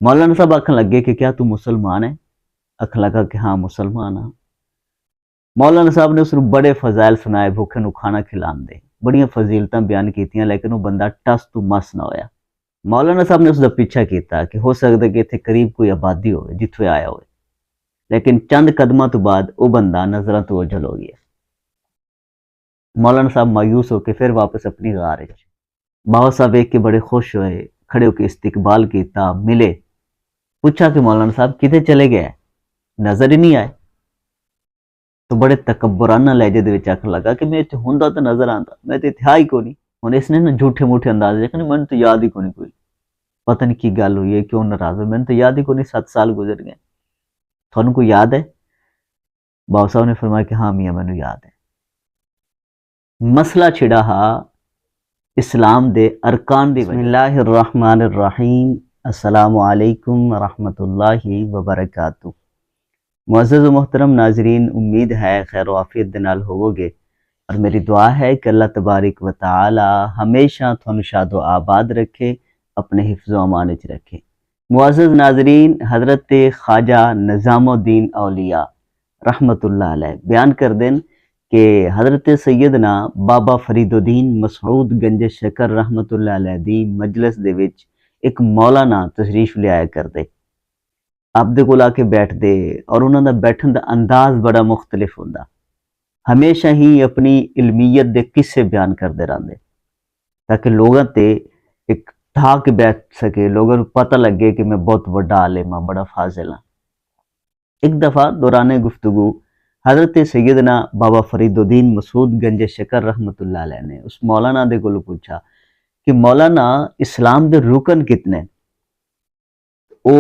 مولانا صاحب آکھن لگے کہ کیا تو مسلمان ہے؟ آکھن لگا کہ ہاں مسلمان ہاں۔ مولانا صاحب نے اس کو بڑے فضائل سنائے، بھوکے نو کھانا کھلان دے، بڑیاں فضیلتاں بیان کیتیاں، لیکن وہ بندہ ٹس تو مس نہ ہویا۔ مولانا صاحب نے اس کا پیچھا کیتا کہ ہو سکتا کہ اتنے قریب کوئی آبادی ہوئے جتھے آیا ہوئے، لیکن چند قدمہ تو بعد وہ بندہ نظرہ تو اوجھل ہو گیا۔ مولانا صاحب مایوس ہو کے پھر واپس اپنی غار ہے۔ بابا صاحب ایک کے بڑے خوش ہوئے، کھڑے ہو کے استقبال کیتا، ملے، پوچھا کہ مولانا صاحب کدھر چلے گئے، نظر ہی نہیں آئے۔ تو بڑے تکبرانہ لہجے دے وچ آکھن لگا کہ میں اتنے ہوندا تو نظر آندا، میں تو اتھے ہی کو نہیں۔ ہن اس نے نا جھوٹے موٹے انداز دیکھنے، میں تو یاد ہی کو نہیں کوئی، پتہ نہیں کی گل ہوئی ہے، کیوں ناراض ہوئے، میں تو یاد ہی کو نہیں، 7 سال گزر گئے، تھانوں کو یاد ہے؟ بابا صاحب نے فرمایا کہ ہاں میاں مینوں یاد ہے۔ مسئلہ چھڑا ہا اسلام دے ارکان دی وجہ۔ بسم اللہ الرحمن الرحیم، السلام علیکم ورحمۃ اللہ وبرکاتہ۔ معزز و محترم ناظرین، امید ہے خیر و عافیت دے نال ہوو گے، اور میری دعا ہے کہ اللہ تبارک و تعالی ہمیشہ تھانوں شاد و آباد رکھے، اپنے حفظ و امان وچ رکھے۔ معزز ناظرین، حضرت خواجہ نظام الدین اولیاء رحمت اللہ علیہ بیان کر دین کہ حضرت سیدنا بابا فرید الدین مسعود گنج شکر رحمت اللہ علیہ دی مجلس دے وچ ایک مولانا تشریف لے آیا کر دے، آپ دے کول آ کے بیٹھ دے، اور انہوں دا بیٹھن دا انداز بڑا مختلف ہوندا، ہمیشہ ہی اپنی علمیت دے قصے بیان کردے رہندے تاکہ لوگاں تے ایک ٹھا کے بیٹھ سکے، لوگوں کو پتہ لگے کہ میں بہت بڑا عالم ہاں، بڑا فاضل ہاں۔ ایک دفعہ دوران گفتگو حضرت سیدنا بابا فرید الدین مسعود گنج شکر رحمت اللہ علیہ نے اس مولانا دے کولوں پوچھا کہ مولانا اسلام دے رکن کتنے؟ او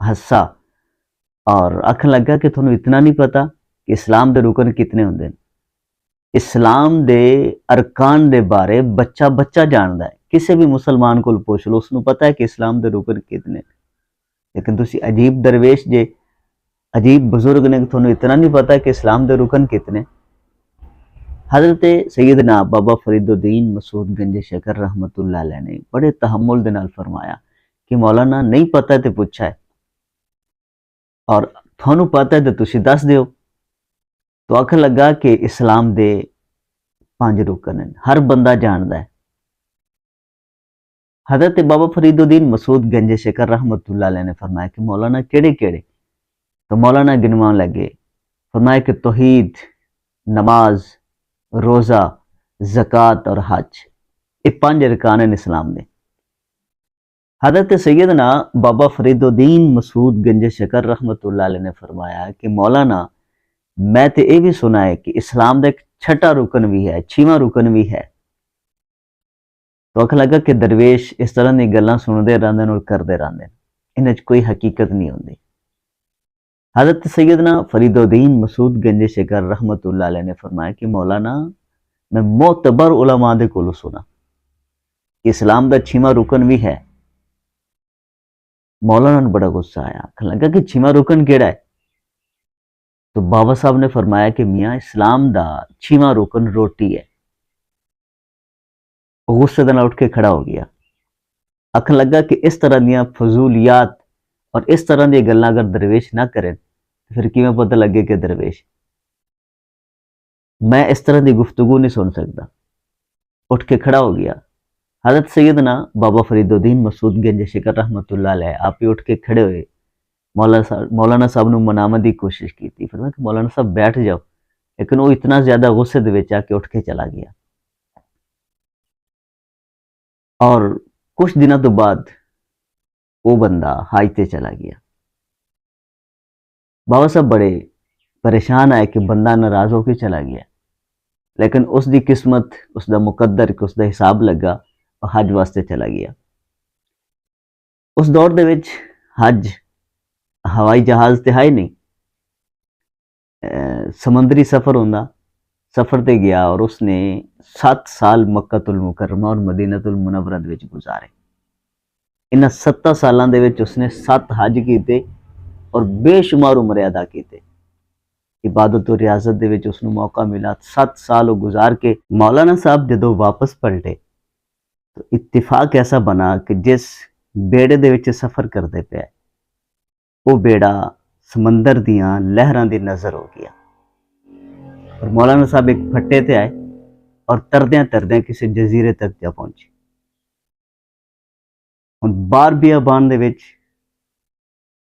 ہسا اور آکھن لگا کہ تھانوں اتنا نہیں پتا کہ اسلام دے رکن کتنے ہوندے؟ اسلام دے ارکان دے بارے بچہ بچہ جاندا ہے، کسی بھی مسلمان کو پوچھ لو، اس نو پتا ہے کہ اسلام دے رکن کتنے، لیکن تسی عجیب درویش جے، عجیب بزرگ نے تھانوں اتنا نہیں پتا کہ اسلام دے رکن کتنے۔ حضرت سیدنا بابا فرید الدین مسعود گنج شکر رحمت اللہ علیہ نے بڑے تحمل دے نال فرمایا کہ مولانا نہیں پتا تے پوچھا ہے، اور تھانوں پتا ہے تے تسی دس دیو۔ تو آکھن لگا کہ اسلام دے 5 رکن ہیں، ہر بندہ جاندا ہے۔ حضرت بابا فرید الدین مسعود گنج شکر رحمت اللہ علیہ نے فرمایا کہ مولانا کیڑے کیڑے؟ تو مولانا گنوان لگے، فرمایا کہ توحید، نماز، روزہ، زکوٰۃ اور حج، یہ 5 ارکان ہیں اسلام دے۔ حضرت سیدنا بابا فرید الدین مسعود گنج شکر رحمت اللہ علیہ نے فرمایا کہ مولانا میں تے یہ بھی سنا ہے کہ اسلام دا ایک 6واں رکن بھی ہے، 6واں رکن بھی ہے۔ تو آکھن لگا کہ درویش اس طرح دی گلاں سندے رہندے اور کردے رہندے، انہاں وچ کوئی حقیقت نہیں ہوندی۔ حضرت سیدنا فرید الدین مسعود گنج شکر رحمت اللہ علیہ نے فرمایا کہ مولانا میں معتبر علماء دے کولوں سنا کہ اسلام دا 6واں رکن بھی ہے۔ مولانا نے بڑا غصہ آیا، آکھن لگا کہ 6واں رکن کیڑا ہے؟ تو بابا صاحب نے فرمایا کہ میاں اسلام دا 6واں رکن روٹی ہے۔ وہ غصے دے نال اٹھ کے کھڑا ہو گیا، آکھن لگا کہ اس طرح دیاں فضولیات اور اس طرح دی گلاں اگر درویش نہ کرے پھر کیویں پتہ لگے کہ درویش؟ میں اس طرح دی گفتگو نہیں سن سکتا۔ اٹھ کے کھڑا ہو گیا۔ حضرت سیدنا بابا فرید الدین مسعود گنج شکر رحمت اللہ علیہ آپ ہی اٹھ کے کھڑے ہوئے، مولانا صاحب نے منامت کی کوشش کی تھی، فرمایا کہ مولانا صاحب بیٹھ جاؤ، لیکن وہ اتنا زیادہ غصے دے وچ آ کے اٹھ کے چلا گیا۔ اور کچھ دنوں تو بعد وہ بندہ حج تے چلا گیا۔ بابا صاحب بڑے پریشان آئے کہ بندہ ناراض ہو کے چلا گیا، لیکن اس دی قسمت، اس دا مقدر، اس دا حساب لگا اور حج واسطے چلا گیا۔ اس دور دے وچ حج ہوائی جہاز تے ہے نہیں، سمندری سفر ہوندا، سفر تے گیا اور اس نے 7 سال مکہ المکرمہ اور مدینہ المنورہ دے وچ گزارے۔ انہاں 7 سالاں دے وچ اس نے 7 حج کیتے اور بے شمار عمرے ادا کیتے۔ عبادت و ریاضت دے وچ اس نوں موقع ملا، 7 سال وہ گزار کے مولانا صاحب جدوں واپس پلٹے تو اتفاق ایسا بنا کہ جس ਬੇੜੇ ਦੇ ਵਿੱਚ ਸਫ਼ਰ ਕਰਦੇ ਪਿਆ। ਉਹ ਬੇੜਾ ਸਮੁੰਦਰ ਦੀਆਂ ਲਹਿਰਾਂ ਦੀ ਨਜ਼ਰ ਹੋ ਗਿਆ। اور مولانا صاحب ایک پھٹے تے آئے اور تردیاں تردیاں کسی جزیرے تک جا پہنچے۔ ہن بار بیابان دے وچ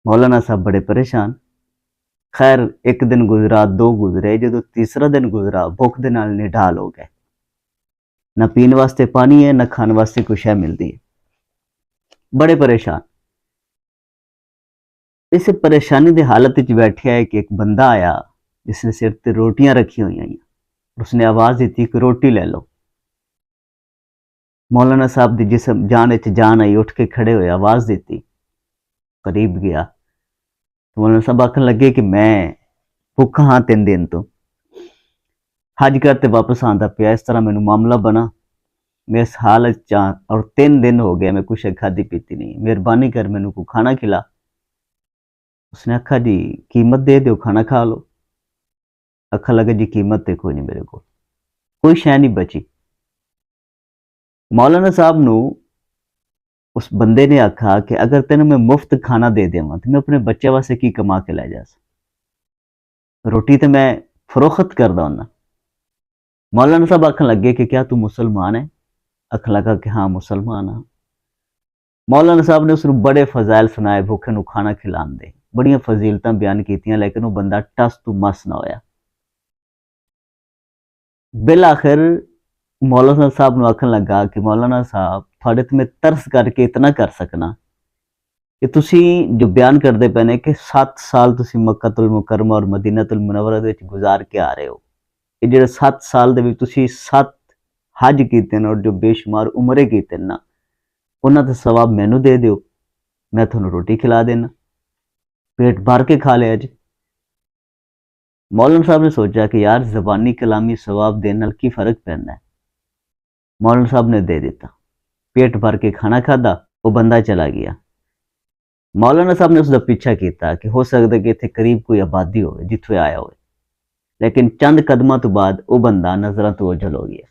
مولانا صاحب بڑے پریشان۔ خیر ایک دن گزرا، دو گزرے، جدو تیسرا دن گزرا بھوک دے نال نڈال ہو گئے۔ نہ پین واسطے پانی ہے، نہ کھان واسطے کوئی شے ملدی ہے، بڑے پریشان۔ اس پریشانی دی حالت وچ بیٹھیا ہے کہ ایک بندہ آیا جس نے سر تے روٹیاں رکھی ہوئی ہیں، اس نے آواز دیتی کہ روٹی لے لو۔ مولانا صاحب دی جسم جان وچ جان آئی، اٹھ کے کھڑے ہوئے، آواز دیتی، قریب گیا۔ مولانا صاحب آکھن لگے کہ میں بھوکا ہاں 3 دن تو، حج کرتے واپس آندا پیا، اس طرح مینوں معاملہ بنا، میں اس حالت چاں اور 3 دن ہو گئے میں کچھ کھادی پیتی نہیں، مہربانی کر مینوں کو کھانا کھلا۔ اس نے آکھا جی قیمت دے دیو، کھانا کھا لو۔ آکھا لگا جی قیمت تے کوئی نہیں، میرے کو کوئی شے نہیں بچی۔ مولانا صاحب نو اس بندے نے آکھا کہ اگر تینوں میں مفت کھانا دے دیواں تو میں اپنے بچے واسطے کی کما کے لے جا سا، روٹی تے میں فروخت کردا ہوں۔ مولانا صاحب آکھن لگے کہ کیا تو مسلمان ہے؟ آکھن لگا کہ ہاں مسلمان ہاں۔ مولانا صاحب نے اس نو بڑے فضائل سنائے، بھوکے نو کھانا کھلان دے، بڑیاں فضیلتاں بیان کیتیاں، لیکن وہ بندہ ٹس تو مس نہ ہویا۔ بالآخر مولانا صاحب نو آکھن لگا کہ مولانا صاحب تھوڑے تے میں ترس کر کے اتنا کر سکنا کہ تسی جو بیان کردے پے نے کہ 7 سال تسی مکہ المکرمہ اور مدینہ المنورہ وچ گزار کے آ رہے ہو، یہ جڑے 7 سال دے وچ تسی 7 حج کیتے ہیں اور جو بے شمار عمرے کیتے ہیں نا، انہاں دا ثواب مینوں دے دیو، میں تھانوں روٹی کھلا دینا، پیٹ بھر کے کھا لے اج۔ مولانا صاحب نے سوچا کہ یار زبانی کلامی ثواب دینے نال کی فرق پیندا ہے۔ مولانا صاحب نے دے دیتا، پیٹ بھر کے کھانا کھادا، وہ بندہ چلا گیا۔ مولانا صاحب نے اس دا پیچھا کیتا کہ ہو سکتا کہ اتنے قریب کوئی آبادی ہوئے جتھے آیا ہوئے، لیکن چند قدمہ تو بعد وہ بندہ نظراں تو اوجھل ہو گیا۔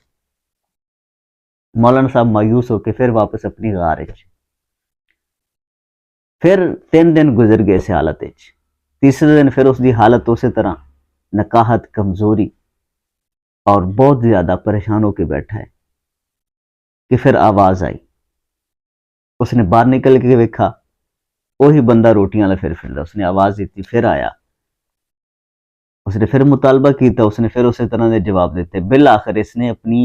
مولانا صاحب مایوس ہو کے پھر واپس اپنی غار وچ۔ پھر 3 دن گزر گئے اس حالت وچ۔ تیسرے دن پھر اس دی حالت اسی طرح نکاہت، کمزوری اور بہت زیادہ پریشان ہو کے بیٹھا ہے کہ پھر آواز آئی۔ اس نے باہر نکل کے ویکھا، وہی بندہ روٹیاں لے پھر اس نے آواز دیتی، پھر آیا، اس نے پھر مطالبہ کیتا، اس نے پھر اسی طرح دے جواب دیتے۔ بالآخر اس نے اپنی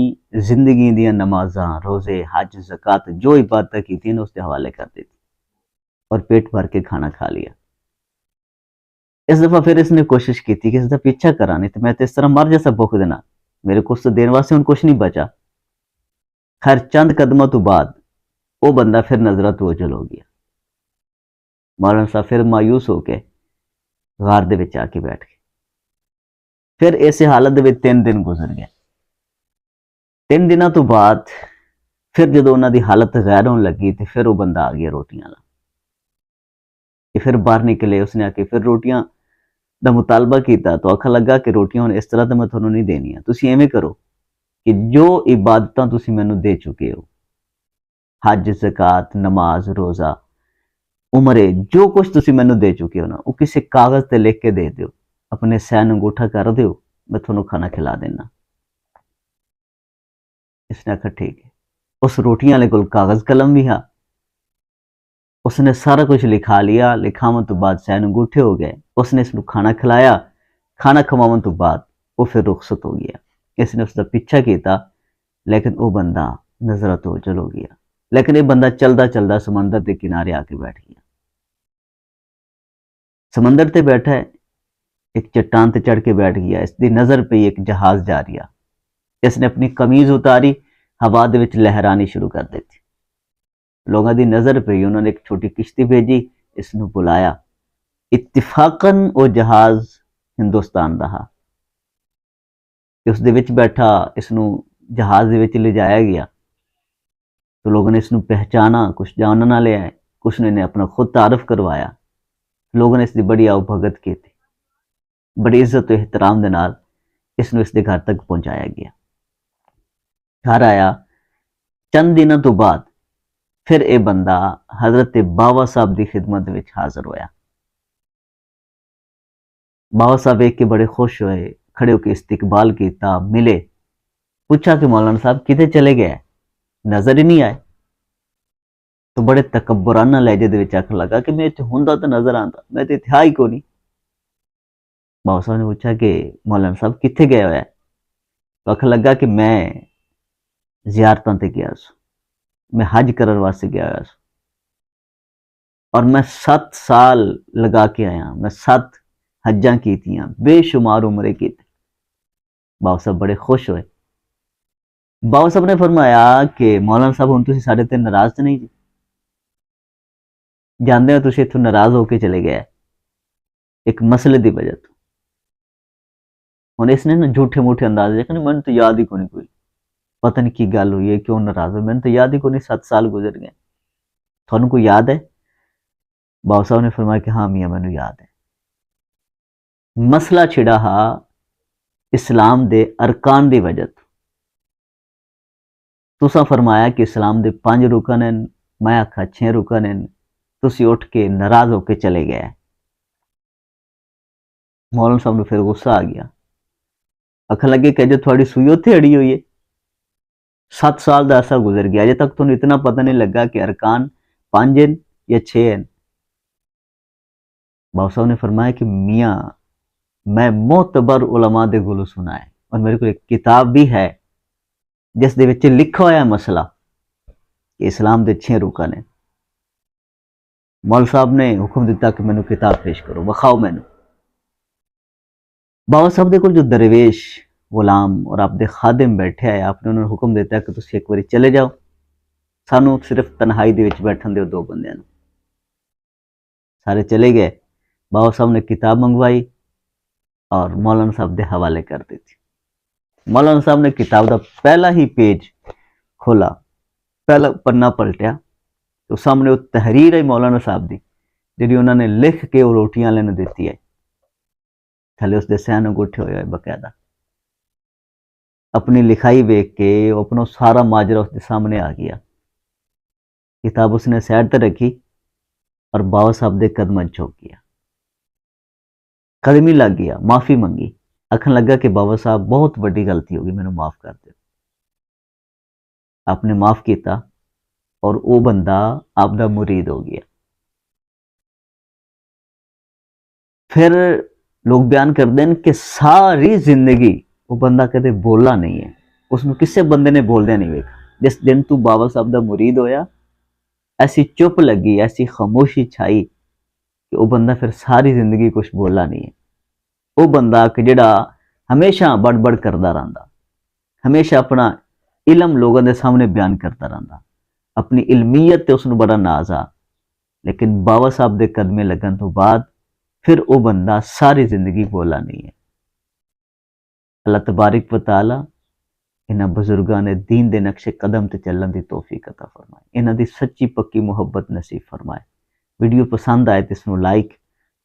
زندگی دیاں نمازاں، روزے، حج، زکات جو عبادتیں کی تھیں اس کے حوالے کر دیتی اور پیٹ بھر کے کھانا کھا لیا۔ اس دفعہ پھر اس نے کوشش کی تھی کہ اس دا پیچھا کرا، نہیں تو میں تو اس طرح مر جیسا بھوک دینا، میرے کو اس سے دین واسطے ہن کچھ نہیں بچا۔ خیر چند قدموں تو بعد وہ بندہ پھر نظرہ تو اوجھل ہو گیا۔ مولانا صاحب پھر مایوس ہو کے غار دے وچ آ کے بیٹھ گئے۔ پھر ایسے حالت دے وچ 3 دن گزر گئے۔ 3 دنوں تو بعد پھر جدو انہاں دی حالت غیر ہون لگی تو پھر وہ بندہ آ گیا روٹیاں لا، کہ پھر باہر نکلے، اس نے آ کے پھر روٹیاں دا مطالبہ کیتا تو آکھا لگا کہ روٹیاں ہن اس طرح تو میں تھانوں نہیں دینیاں، تسی ایویں کرو کہ جو عبادتاں تسی مینوں دے چکے ہو، حج، زکات، نماز، روزہ، عمرے، جو کچھ تسی مینوں دے چکے ہو نا، وہ کسی کاغذ تے لکھ کے دے دیو، اپنے سین انگوٹھا کر دیو، میں تھانوں کھانا کھلا دینا۔ اس نے آکھا ٹھیک ہے۔ اس روٹیاں والے کول کاغذ قلم بھی ہا، اس نے سارا کچھ لکھا لیا، لکھاون تو بعد سین انگوٹھے ہو گئے، اس نے اس کو کھانا کھلایا، کھانا کھواون تو بعد وہ پھر رخصت ہو گیا۔ اس نے اس کا پیچھا کیتا لیکن وہ بندہ نظرہ تو اوجھل ہو گیا، لیکن یہ بندہ چلدا چلدا سمندر کے کنارے آ کے بیٹھ گیا۔ سمندر تے بیٹھا ہے، ایک چٹان تے چڑھ کے بیٹھ گیا، اس دی نظر پہ ایک جہاز جا رہا، اس نے اپنی قمیض اتاری، ہوا دے وچ لہرانی شروع کر دیتی، لوگاں دی نظر پہ انہوں نے ایک چھوٹی کشتی بھیجی، اس نو بلایا، اتفاقاً وہ جہاز ہندوستان دا ہا، اس دے وچ بیٹھا، اس نو جہاز دے وچ لے جایا گیا تو لوگوں نے اس نو پہچانا، کچھ جانن والے آئے، کچھ نے اپنا خود تعارف کروایا، لوگوں نے اس دی بڑی آؤ بھگت کی تھی، بڑی عزت و احترام دے نال اس نو اس دے گھر تک پہنچایا گیا۔ گھر آیا، چند دنوں تو بعد پھر یہ بندہ حضرت بابا صاحب کی خدمت میں حاضر ہویا. بابا صاحب ایک کے بڑے خوش ہوئے, کھڑے ہو کے استقبال کیتا, ملے, پوچھا کہ مولانا صاحب کتے چلے گئے, نظر ہی نہیں آئے. تو بڑے تکبرانہ لہجے دے وچ آکھن لگا کہ میں ہوندا تو نظر آندا, میں تے تھا ہی کو نہیں. بابا صاحب نے پوچھا کہ مولانا صاحب کتنے گئے ہوئے؟ تو آکھن لگا کہ میں زیارتاں تے گیا سو, میں حج کرن واسطے گیا ہوا سو, اور میں 7 سال لگا کے آیا, میں 7 حجاں کیتیاں, بے شمار عمرے کیتے. بابا صاحب بڑے خوش ہوئے. بابا صاحب نے فرمایا کہ مولانا صاحب ہن تسی ساڈے تے ناراض تے نہیں جی؟ جاندے ہو تسی اتھوں ناراض ہو کے چلے گئے ایک مسئلے دی وجہ تو. ہن اس نے نا جھوٹے موٹے انداز میں کہ میں تو یاد ہی کو نہیں کوئی, پتہ نہیں کی گل ہوئی ہے, کیوں ناراض ہوئے, میں تو یاد ہی کو نہیں, 7 سال گزر گئے, تھانوں کو یاد ہے؟ بابا صاحب نے فرمایا کہ ہاں میاں مینوں یاد ہے. مسئلہ چھڑا ہا اسلام دے ارکان دی وجہ تو. تساں فرمایا کہ اسلام دے 5 رکن ہیں, میں آکھا 6 رکن ہیں, تسی اٹھ کے ناراض ہو کے چلے گئے. مولانا صاحب نے پھر غصہ آ گیا, آکھن لگے کہ جو تھوڑی سوئی اتھے اڑی ہوئی ہے, 7 سال دا عرصہ گزر گیا, اجے تک تمہیں اتنا پتہ نہیں لگا کہ ارکان 5 ہیں یا 6 ہیں. بابا صاحب نے فرمایا کہ میاں میں معتبر علماء دے گلو سنا ہے, اور میرے کو ایک کتاب بھی ہے جس دے وچ لکھا ہوا ہے مسئلہ کہ اسلام دے 6 رکن ہیں. مول صاحب نے حکم دیتا کہ مینوں کتاب پیش کرو, بخاؤ مینوں. بابا صاحب دے کول جو درویش غلام اور آپ دے خادم بیٹھے آئے, آپ نے انہوں نے حکم دیتا کہ تسی ایک باری چلے جاؤ, سانوں صرف تنہائی دے وچ بیٹھن دیو 2 بندیاں نوں. سارے چلے گئے. بابا صاحب نے کتاب منگوائی اور مولانا صاحب دے حوالے کر دی تھی. مولانا صاحب نے کتاب دا پہلا ہی پیج کھولا, پہلا پنا پلٹیا, تو سامنے وہ تحریر ہے مولانا صاحب دی جی انہوں نے لکھ کے وہ روٹیاں لینے دیتی ہے, تھلے اس دے سین انگوٹھے ہوئے باقاعدہ. اپنی لکھائی ویکھ کے وہ اپنا سارا ماجرا اس دے سامنے آ گیا. کتاب اس نے سائڈ تے رکھی اور بابا صاحب دے قدماں جھک گیا, قدمی لگ گیا, معافی منگی, آکھن لگا کہ بابا صاحب بہت بڑی غلطی ہوگی, مینوں معاف کر دو. آپ نے معاف کیتا اور وہ بندہ آپ دا مرید ہو گیا. پھر لوگ بیان کر دیں کہ ساری زندگی وہ بندہ کدے بولا نہیں ہے, اس میں کسے بندے نے بولدے نہیں ویکھا. جس دن تو بابا صاحب دا مرید ہویا, ایسی چپ لگی, ایسی خاموشی چھائی کہ وہ بندہ پھر ساری زندگی کچھ بولا نہیں ہے. وہ بندہ کہ جڑا ہمیشہ بڑ بڑ کردا رہندا, ہمیشہ اپنا علم لوگوں دے سامنے بیان کرتا رہندا, اپنی علمیت تے اس نوں بڑا ناز آ, لیکن بابا صاحب دے قدمے لگن تو بعد پھر وہ بندہ ساری زندگی بولا نہیں ہے. اللہ تبارک و تعالی انہاں بزرگاں نے دین دے نقش قدم تے چلن دی توفیق عطا فرمائے, انہاں دی سچی پکی محبت نصیب فرمائے. ویڈیو پسند آئے تو اس نوں لائک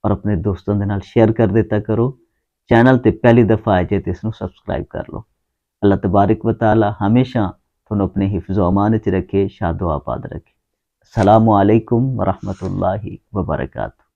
اور اپنے دوستوں دے نال شیئر کر دیتا کرو. چینل تے پہلی دفعہ آئے جے تو اس نوں سبسکرائب کر لو. اللہ تبارک و تعالی ہمیشہ تھانوں اپنے حفظ و امان وچ رکھے, شاد و آباد رکھے. السلام علیکم ورحمۃ اللہ وبرکاتہ.